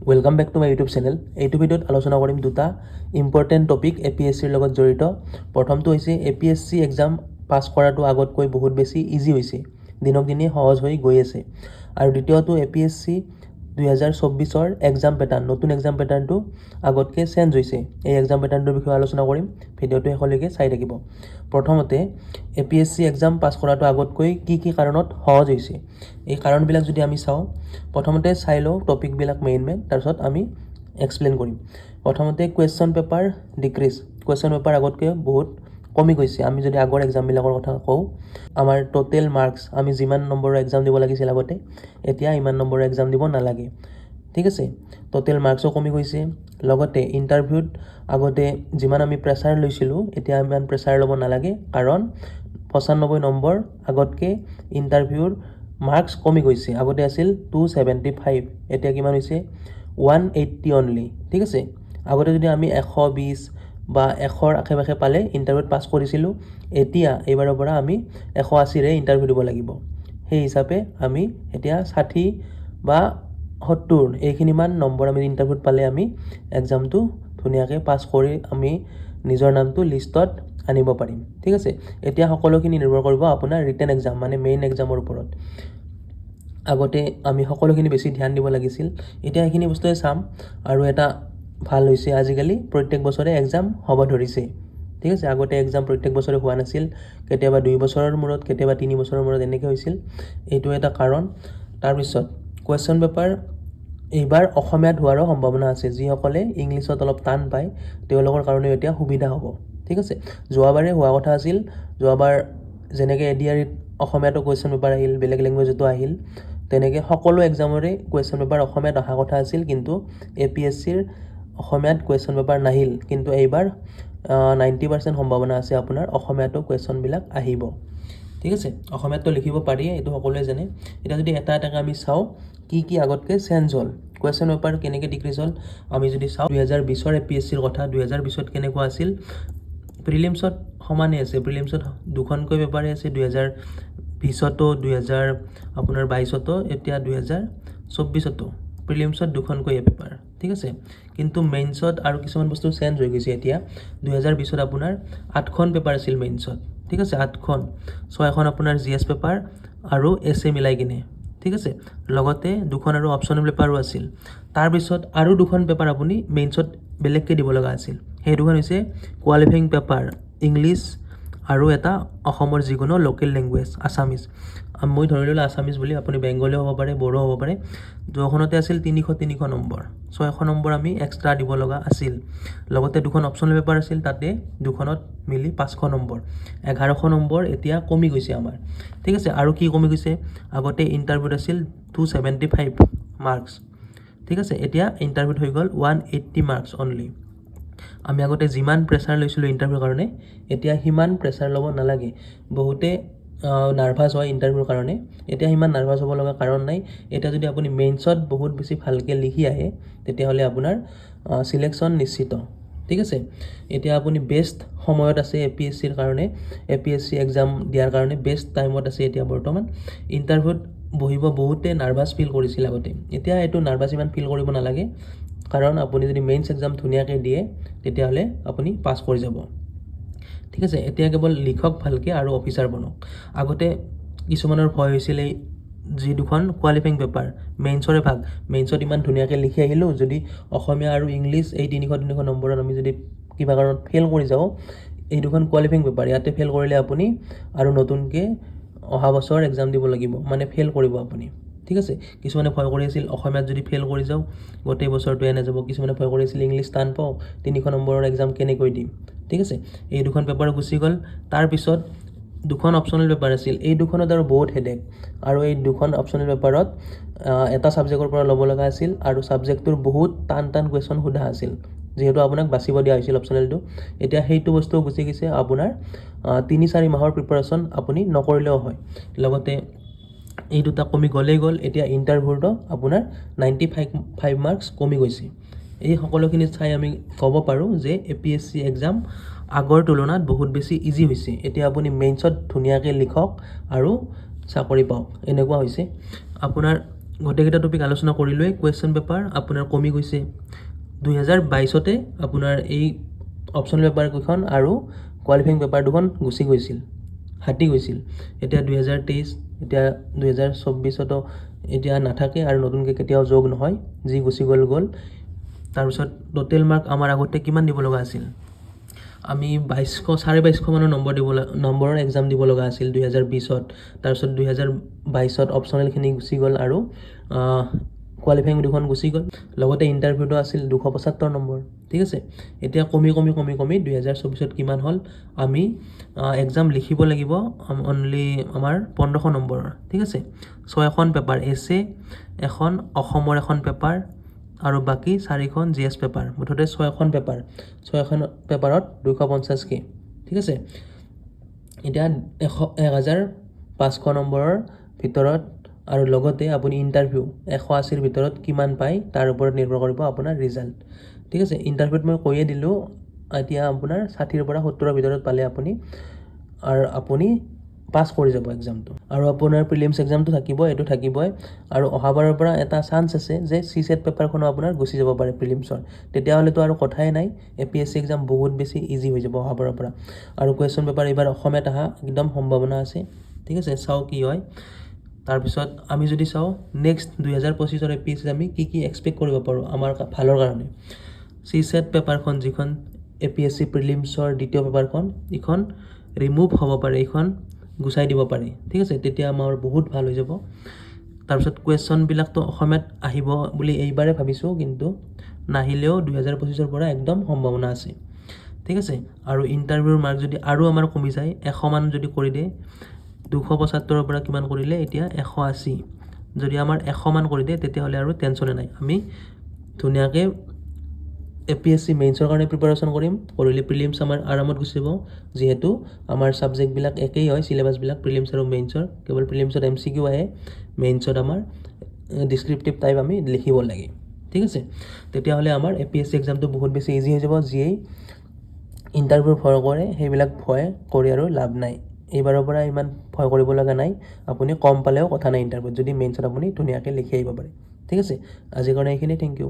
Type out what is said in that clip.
Welcome back to my YouTube channel. এইটো ভিডিঅ'ত আলোচনা কৰিম দুটা ইম্পৰ্টেণ্ট টপিক APSCৰ লগত জড়িত। প্ৰথমটো হৈছে APSC এক্সাম পাছ কৰাটো আগতকৈ বহুত বেছি ইজি হৈছে, দিনক দিনে সহজ হৈ গৈ আছে। আৰু দ্বিতীয়টো APSC 2024ৰ এক্সাম পেটাৰ্ণ, নতুন এক্সাম পেটাৰ্ণটো আগতকৈ চেঞ্জ হৈছে। এই এক্সাম পেটাৰ্ণটোৰ বিষয়ে আলোচনা কৰিম, ভিডিঅ'টো শেষলৈকে চাই থাকিব। প্ৰথমতে APSC এক্সাম পাছ কৰাটো আগতকৈ কি কাৰণত সহজ হৈছে, এই কাৰণবিলাক যদি আমি চাওঁ, প্ৰথমতে চাই লওঁ টপিকবিলাক মেইন তাৰপিছত আমি এক্সপ্লেইন কৰিম। প্ৰথমতে question paper decrease, question paper আগতকৈ বহুত কমি গৈছে। আমি যদি আগৰ এক্সামবিলাকৰ কথা কওঁ, আমাৰ টোটেল মাৰ্কছ আমি যিমান নম্বৰৰ এক্সাম দিব লাগিছিল আগতে, এতিয়া ইমান নম্বৰৰ এক্সাম দিব নালাগে। ঠিক আছে, টোটেল মাৰ্কছো কমি গৈছে। লগতে ইণ্টাৰভিউত আগতে যিমান আমি প্ৰেছাৰ লৈছিলোঁ, এতিয়া ইমান প্ৰেছাৰ ল'ব নালাগে, কাৰণ 95 নম্বৰ আগতকৈ ইণ্টাৰভিউৰ মাৰ্কছ কমি গৈছে। আগতে আছিল 275, এতিয়া কিমান হৈছে 180 অনলি। ঠিক আছে, আগতে যদি আমি 120 বা 100ৰ আশে পাশে পালে ইণ্টাৰভিউত পাছ কৰিছিলোঁ, এতিয়া এইবাৰৰ পৰা আমি 180ৰে ইণ্টাৰভিউ দিব লাগিব। সেই হিচাপে আমি এতিয়া 60 বা 70 এইখিনিমান নম্বৰ আমি ইণ্টাৰভিউত পালে আমি এক্সামটো ধুনীয়াকৈ পাছ কৰি আমি নিজৰ নামটো লিষ্টত আনিব পাৰিম। ঠিক আছে, এতিয়া সকলোখিনি নিৰ্ভৰ কৰিব আপোনাৰ ৰিটেন এক্সাম মানে মেইন এক্সামৰ ওপৰত। আগতে আমি সকলোখিনি বেছি ধ্যান দিব লাগিছিল, এতিয়া সেইখিনি বস্তুৱে চাম। আৰু এটা ভাল হৈছে, আজিকালি প্ৰত্যেক বছৰে এক্সাম হ'ব ধৰিছে। ঠিক আছে, আগতে এক্সাম প্ৰত্যেক বছৰে হোৱা নাছিল, কেতিয়াবা 2 বছৰৰ মূৰত, কেতিয়াবা 3 বছৰৰ মূৰত এনেকৈ হৈছিল। এইটো এটা কাৰণ। তাৰপিছত কুৱেশ্যন পেপাৰ এইবাৰ অসমীয়াত হোৱাৰো সম্ভাৱনা আছে। যিসকলে ইংলিছত অলপ টান পায় তেওঁলোকৰ কাৰণেও এতিয়া সুবিধা হ'ব। ঠিক আছে, যোৱাবাৰে হোৱা কথা আছিল, যোৱাবাৰ যেনেকৈ ADREত অসমীয়াতো কুৱেশ্যন পেপাৰ আহিল, বেলেগ লেংগুৱেজতো আহিল, তেনেকৈ সকলো এক্সামৰে কুৱেশ্যন পেপাৰ অসমীয়াত অহা কথা আছিল, কিন্তু APSCৰ অসমীয়াত কুৱেশ্যন পেপাৰ নাহিল। কিন্তু এইবাৰ 90% সম্ভাৱনা আছে আপোনাৰ অসমীয়াতো কুৱেশ্যনবিলাক আহিব। ঠিক আছে, অসমীয়াততো লিখিব পাৰিয়ে, এইটো সকলোৱে জানে। এতিয়া যদি এটা এটাকৈ আমি চাওঁ কি আগতকৈ চেঞ্জ হ'ল, কুৱেশ্যন পেপাৰ কেনেকৈ ডিক্ৰিজ হ'ল, আমি যদি চাওঁ 2020ৰ APSCৰ কথা, 2020ত কেনেকুৱা আছিল, প্ৰিলিমছত সমানেই আছে, প্ৰিলিমছত দুখনকৈ পেপাৰে আছে, 2020তো 2022তো, এতিয়া 2024তো প্ৰিলিমছত দুখনকৈ পেপাৰ। ঠিক আছে, কিন্তু মেইনছত আৰু কিছুমান বস্তু চেঞ্জ হৈ গৈছে। এতিয়া 2020ত আপোনাৰ 8খন পেপাৰ আছিল মেইনছত। ঠিক আছে, 8খন, 6খন আপোনাৰ GS পেপাৰ আৰু essay মিলাই কিনে। ঠিক আছে, লগতে 2খন আৰু অপশ্যনেল পেপাৰো আছিল। তাৰপিছত আৰু 2খন পেপাৰ আপুনি মেইনছত বেলেগকৈ দিব লগা আছিল। সেই 2খন হৈছে কোৱালিফাইং পেপাৰ, ইংলিছ আৰু এটা অসমৰ যিকোনো লোকেল লেংগুৱেজ, আছামিজ। মই ধৰি ল'লোঁ আছামিজ বুলি, আপুনি বেংগলীও হ'ব পাৰে, বড়ো হ'ব পাৰে। দুখনতে আছিল 300 নম্বৰ, 600 নম্বৰ আমি এক্সট্ৰা দিব লগা আছিল। লগতে 2খন অপশ্যনেল পেপাৰ আছিল, তাতে 2খনত মিলি 500 নম্বৰ, 1100 নম্বৰ এতিয়া কমি গৈছে আমাৰ। ঠিক আছে, আৰু কি কমি গৈছে, আগতে ইণ্টাৰভিউত আছিল 275 মাৰ্কছ। ঠিক আছে, এতিয়া ইণ্টাৰভিউত হৈ গ'ল 180 মাৰ্কছ অনলি। আমি আগতে যিমান প্ৰেছাৰ লৈছিলোঁ ইণ্টাৰভিউৰ কাৰণে, এতিয়া সিমান প্ৰেছাৰ ল'ব নালাগে। বহুতে নাৰ্ভাছ হয় ইণ্টাৰভিউৰ কাৰণে, এতিয়া সিমান নাৰ্ভাছ হ'ব লগা কাৰণ নাই। এতিয়া যদি আপুনি মেইনছত বহুত বেছি ভালকৈ লিখি আহে, তেতিয়াহ'লে আপোনাৰ চিলেকশ্যন নিশ্চিত। ঠিক আছে, এতিয়া আপুনি বেষ্ট সময়ত আছে APSCৰ কাৰণে, APSC এক্সাম দিয়াৰ কাৰণে বেষ্ট টাইমত আছে এতিয়া বৰ্তমান। ইণ্টাৰভিউত বহিব বহুতে নাৰ্ভাছ ফিল কৰিছিল আগতে, এতিয়া এইটো নাৰ্ভাছ ইমান ফিল কৰিব নালাগে, কাৰণ আপুনি যদি মেইনছ এক্সাম ধুনীয়াকৈ দিয়ে, তেতিয়াহ'লে আপুনি পাছ কৰি যাব। ঠিক আছে, এতিয়া কেৱল লিখক ভালকৈ আৰু অফিচাৰ বনক। আগতে কিছুমানৰ ভয় হৈছিলে, যি 2খন কোৱালিফাইং পেপাৰ মেইনছৰে ভাগ, মেইনছত ইমান ধুনীয়াকৈ লিখি আহিলোঁ, যদি অসমীয়া আৰু ইংলিছ এই 300 নম্বৰত আমি যদি কিবা কাৰণত ফেইল কৰি যাওঁ, এই 2খন কোৱালিফাইং পেপাৰ ইয়াতে ফেইল কৰিলে আপুনি আৰু নতুনকৈ অহা বছৰ এক্সাম দিব লাগিব, মানে ফেইল কৰিব আপুনি। ঠিক আছে, কিছুমানে ভয় কৰি আছিল অসমীয়াত যদি ফেইল কৰি যাওঁ গোটেই বছৰটো এনে যাব, কিছুমানে ভয় কৰি আছিল ইংলিছ টান পাওঁ, 300 নম্বৰৰ এক্সাম কেনেকৈ দিম। ঠিক আছে, এই 2খন পেপাৰ গুচি গ'ল। তাৰপিছত 2খন অপশ্যনেল পেপাৰ আছিল, এই 2খনত আৰু বহুত হেডেক। আৰু এই 2খন অপশ্যনেল পেপাৰত এটা ছাবজেক্টৰ পৰা ল'ব লগা আছিল, আৰু ছাবজেক্টটোৰ বহুত টান কুৱেশ্যন সোধা আছিল, যিহেতু আপোনাক বাচিব দিয়া হৈছিল অপশ্যনেলটো। এতিয়া সেইটো বস্তু গুচি গৈছে, আপোনাৰ 3-4 মাহৰ প্ৰিপাৰেশ্যন আপুনি নকৰিলেও হয়। লগতে এই দুটা কমি গ'লেই গ'ল। এতিয়া ইণ্টাৰভিউতো আপোনাৰ 95 মাৰ্কছ কমি গৈছে। এই সকলোখিনি চাই আমি ক'ব পাৰোঁ যে APSC এক্সাম আগৰ তুলনাত বহুত বেছি ইজি হৈছে। এতিয়া আপুনি মেইনছত ধুনীয়াকৈ লিখক আৰু চাকৰি পাওক, এনেকুৱা হৈছে। আপোনাৰ গোটেইকেইটা টপিক আলোচনা কৰিলৈ কুৱেশ্যন পেপাৰ আপোনাৰ কমি গৈছে 2022তে আপোনাৰ এই অপশ্যন পেপাৰ কেইখন আৰু কোৱালিফাইং পেপাৰ দুখন গুচি গৈছিল হাতি গৈছিল এতিয়া 2023 এতিয়া 2024তো এতিয়া নাথাকে আৰু নতুনকৈ কেতিয়াও যোগ নহয় যি গুচি গ'ল তাৰপিছত টোটেল মাৰ্ক আমাৰ আগতে কিমান দিব লগা আছিল আমি 2200 মানৰ নম্বৰৰ এক্সাম দিব লগা আছিল 2020ত তাৰপিছত 2022ত অপশ্যনেলখিনি গুচি গ'ল আৰু কোৱালিফাইং দুখন গুচি গ'ল লগতে ইণ্টাৰভিউটো আছিল 275 নম্বৰ ঠিক আছে এতিয়া কমি 2024ত কিমান হ'ল আমি এক্সাম লিখিব লাগিব অনলি আমাৰ 1500 নম্বৰৰ ঠিক আছে 6খন পেপাৰ এছে এখন অসমৰ এখন পেপাৰ আৰু বাকি 4খন জিএছ পেপাৰ মুঠতে 6খন পেপাৰত 250K ঠিক আছে এতিয়া 1500 নম্বৰৰ ভিতৰত আৰু লগতে আপুনি ইণ্টাৰভিউ 180ৰ ভিতৰত কিমান পায় তাৰ ওপৰত নিৰ্ভৰ কৰিব আপোনাৰ ৰিজাল্ট ঠিক আছে ইণ্টাৰভিউত মই কৈয়ে দিলোঁ এতিয়া আপোনাৰ 60ৰ পৰা 70ৰ ভিতৰত পালে আপুনি পাছ কৰি যাব এক্সামটো আৰু আপোনাৰ প্ৰিলিমছ এক্সামটো এইটো থাকিবই আৰু অহাবাৰৰ পৰা এটা চান্স আছে যে CSET পেপাৰখনো আপোনাৰ গুচি যাব পাৰে প্ৰিলিমছৰ তেতিয়াহ'লেতো আৰু কথাই নাই APSC এক্সাম বহুত বেছি ইজি হৈ যাব অহাবাৰৰ পৰা আৰু কুৱেশ্যন পেপাৰ এইবাৰ অসমীয়াত অহা একদম সম্ভাৱনা আছে ঠিক আছে চাওঁ কি হয় তাৰপিছত আমি যদি চাওঁ নেক্সট 2025ৰ APSC আমি কি এক্সপেক্ট কৰিব পাৰোঁ আমাৰ ভালৰ কাৰণে CSET পেপাৰখন যিখন APSC প্ৰিলিমছৰ দ্বিতীয় পেপাৰখন এইখন ৰিমুভ হ'ব পাৰে এইখন গুচাই দিব পাৰে ঠিক আছে তেতিয়া আমাৰ বহুত ভাল হৈ যাব তাৰপিছত কুৱেশ্যনবিলাকতো অসমীয়াত আহিব বুলি এইবাৰে ভাবিছোঁ কিন্তু নাহিলেও 2025ৰ পৰা একদম সম্ভাৱনা আছে ঠিক আছে আৰু ইণ্টাৰভিউৰ মাৰ্ক যদি আৰু আমাৰ কমি যায় 100 মান যদি কৰি দিয়ে 275ৰ পৰা কিমান কৰিলে এতিয়া 180 যদি আমাৰ 100 মান কৰি দিয়ে তেতিয়াহ'লে আৰু টেনশ্যনে নাই আমি ধুনীয়াকৈ APSC মেইনছৰ কাৰণে প্ৰিপাৰেশ্যন কৰিলে প্ৰিলিমছ আমাৰ আৰামত গুচি যাব যিহেতু আমাৰ ছাবজেক্টবিলাক একেই হয় চিলেবাছবিলাক প্ৰিলিমছ আৰু মেইনছৰ কেৱল প্ৰিলিমছত MCQ আহে মেইনছত আমাৰ ডিছক্ৰিপটিভ টাইপ আমি লিখিব লাগে ঠিক আছে তেতিয়াহ'লে আমাৰ APSC এক্সামটো বহুত বেছি ইজি হৈ যাব যিয়েই ইণ্টাৰভিউ ভয় কৰে সেইবিলাক ভয় কৰি আৰু লাভ নাই এইবাৰৰ পৰা ইমান ভয় কৰিব লগা নাই আপুনি কম পালেও কথা নাই ইণ্টাৰভিউত যদি মেইনছত আপুনি ধুনীয়াকৈ লিখি আহিব পাৰে ঠিক আছে আজিৰ কাৰণে এইখিনি থেংক ইউ